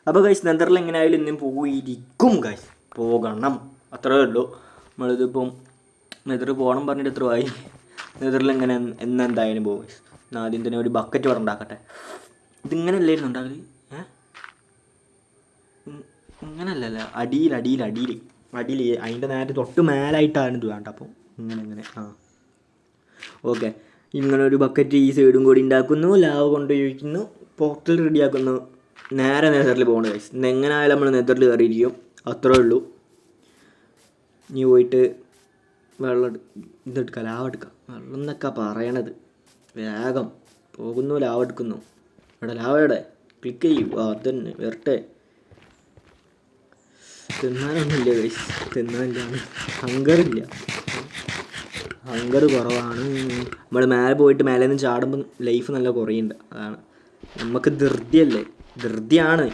അപ്പോൾ ഗൈസ് നെതറിൽ എങ്ങനെയായാലും ഇന്നും പോയിരിക്കും ഗൈസ്, പോകണം, അത്രേ ഉള്ളൂ. നമ്മളിതിപ്പം നെതർ പോകണം പറഞ്ഞിട്ട് എത്ര ആയി. നെതറിൽ എങ്ങനെ എന്തായാലും പോകും ഗൈസ്. ആദ്യം തന്നെ ഒരു ബക്കറ്റ് ഇവിടെ ഉണ്ടാക്കട്ടെ. ഇതിങ്ങനെ അല്ലായിരുന്നു ഉണ്ടാകല്, ഇങ്ങനല്ലല്ലോ, അടിയിൽ അതിൻ്റെ നേരെ തൊട്ട് മേലായിട്ടാണ് ഇത് വേണ്ട. അപ്പം ഇങ്ങനെ ഓക്കെ. ഇങ്ങനെ ഒരു ബക്കറ്റ് ഈ സൈഡും കൂടി ഉണ്ടാക്കുന്നു, ലാവ കൊണ്ട് ഒഴിക്കുന്നു, പോർട്ടൽ റെഡിയാക്കുന്നു, നേരെ നെതറിൽ പോകണം ഗൈസ്. എങ്ങനെ ആയാലും നമ്മൾ നെതറിൽ കയറിയിരിക്കും, അത്രേ ഉള്ളൂ. ഇനി പോയിട്ട് വെള്ളം ഇതെടുക്കുക, ലാവ എടുക്കുക. വെള്ളം എന്നൊക്കെ പറയണത്, വേഗം പോകുന്നു, ലാവ എടുക്കുന്നു. ഇവിടെ ലാവ എവിടെ, ക്ലിക്ക് ചെയ്യൂ, അതന്നെ വരട്ടെ. തിന്നാനൊന്നുമില്ല ഗൈസ്, തിന്നാനില്ല, ഹങ്കർ കുറവാണ്. നമ്മൾ മേലെ പോയിട്ട് മേലെ നിന്ന് ചാടുമ്പോൾ ലൈഫ് നല്ല കുറയുന്നുണ്ട്. അതാണ് നമുക്ക് ധൃതിയാണ്.